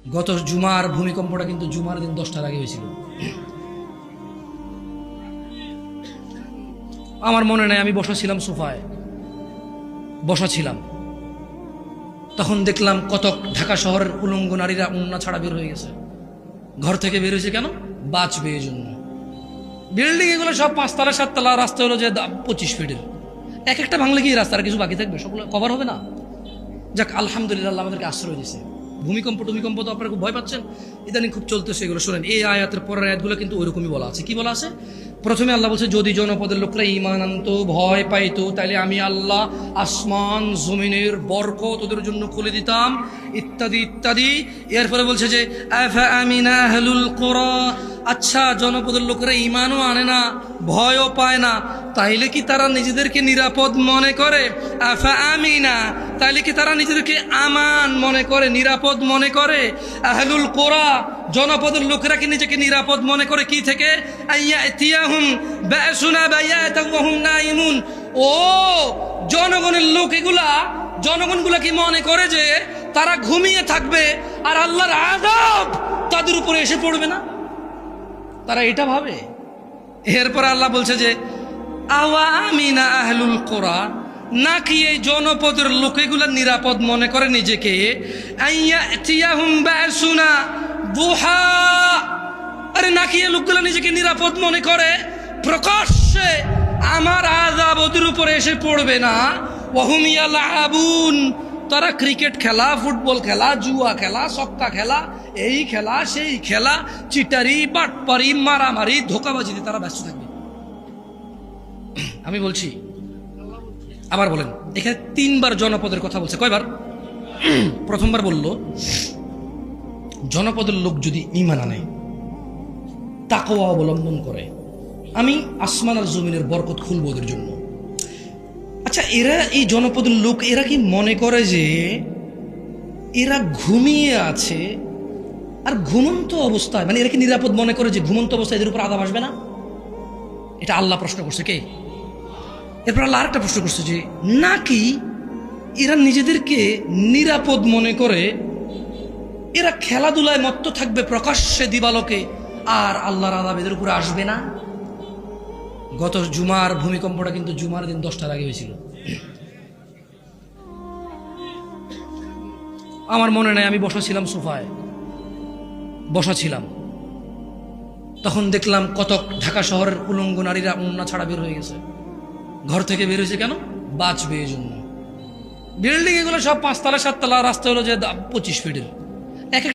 গত জুমার ভূমিকম্পটা কিন্তু জুমার দিন 10টার আগে হয়েছিল। আমার মনে নাই, আমি বসা ছিলাম সোফায়, বসা ছিলাম, তখন দেখলাম কত ঢাকা শহরের উলঙ্গ নারীরা উন্না ছাড়া বের হয়ে গেছে। ঘর থেকে বের হয়েছে কেন? বাঁচবে এই জন্য। বিল্ডিং এগুলো সব 5 তলা 7 তলা, রাস্তা হলো যে 25 ফিটের, এক একটা ভাঙলে কি রাস্তার কিছু বাকি থাকবে? সবগুলো কভার হবে না? যাক, আলহামদুলিল্লাহ আমাদেরকে আশ্রয় দিয়েছে। ভূমিকম্প তো আপনারা খুব ভয় পাচ্ছেন, ইদানিং খুব চলতেছে এগুলো। শোনেন, এই আয়াতের পরের আয়াতগুলো কিন্তু ওইরকমই বলা আছে। কি বলা আছে? প্রথমে আল্লাহ বলছে, যদি জনপদের লোকরা ঈমান আনতো, ভয় পাইতো, তাহলে আমি আল্লাহ আসমান জমিনের বরকত ওদের জন্য খুলে দিতাম, ইত্যাদি ইত্যাদি। এরপরে বলছে যে আফা আমিনা আহলুল কুরা, আচ্ছা জনপদের লোকেরা ঈমানও আনে না, ভয়ও পায় না, তাইলে কি তারা নিজেদেরকে নিরাপদ মনে করে? আফা আমিনা, তাইলে কি তারা নিজেদেরকে আমান মনে করে, নিরাপদ মনে করে? আহলুল কুরা, জনপদের লোকেরা কি নিজেকে নিরাপদ মনে করে কি থেকে? আইয়াতিয়াহুম বাসুনা বায়াতান ওয়া হুম নাইমুন। ও জনগণের লোক, এগুলা জনগণগুলা কি মনে করে যে তারা ঘুমিয়ে থাকবে আর আল্লাহর আযাব তাদের উপরে এসে পড়বে না? তারা এটা ভাবে। এরপর আল্লাহ বলছে যে আওয়া আমিনা আহলুল কুরা, নাকি এই জনপদের লোকেগুলা নিরাপদ মনে করে নিজেকে? আইয়াতিয়াহুম বাসুনা দুহা, আরে নাকি এই লোকগুলা নিজেকে নিরাপদ মনে করে প্রকাশ্যে আমার আযাব ওদের উপরে এসে পড়বে না? ওয়া হুম ইয়ালাবুন, তারা ক্রিকেট খেলা, ফুটবল খেলা, জুয়া খেলা, সক্কা খেলা, এই খেলা সেই খেলা, চিটারি বাটপারি মারামারি ধোকাবাজিতে তারা ব্যস্ত থাকবে। আমি বলছি, আবার বলেন, এখানে 3বার জনপদের কথা বলছে। কয়বার? প্রথমবার বলল জনপদের লোক যদি ঈমান আনে, তাকওয়া অবলম্বন করে, আমি আসমান আর জমিনের বরকত খুলব ওদের জন্য। আচ্ছা, এরা এই জনপদের লোক, এরা কি মনে করে যে এরা ঘুমিয়ে আছে আর ঘুমন্ত অবস্থায়, মানে এরা কি নিরাপদ মনে করে যে ঘুমন্ত অবস্থায় এদের উপর আযাব আসবে না? এটা আল্লাহ প্রশ্ন করছে। কে? এরপর আল্লাহ আরেকটা প্রশ্ন করছে যে নাকি এরা নিজেদেরকে নিরাপদ মনে করে এরা খেলাধুলায় মত্ত থাকবে প্রকাশ্যে দিবালোকে, আর আল্লাহর আযাব এদের উপরে আসবে না? গত জুমার ভূমিকম্পটা কিন্তু জুমার দিন 10টার আগে হয়েছিল। আমার মনে নাই, আমি বসা ছিলাম সোফায়, বসা ছিলাম, তখন দেখলাম কত ঢাকা শহরের উলঙ্গ নারীরা উন্না ছাড়া বের হয়ে গেছে। ঘর থেকে বের হয়েছে কেন? বাঁচবে এই জন্য। বিল্ডিং এগুলো সব 5 তলা 7 তলা, রাস্তা হলো যে 25 ফিটের,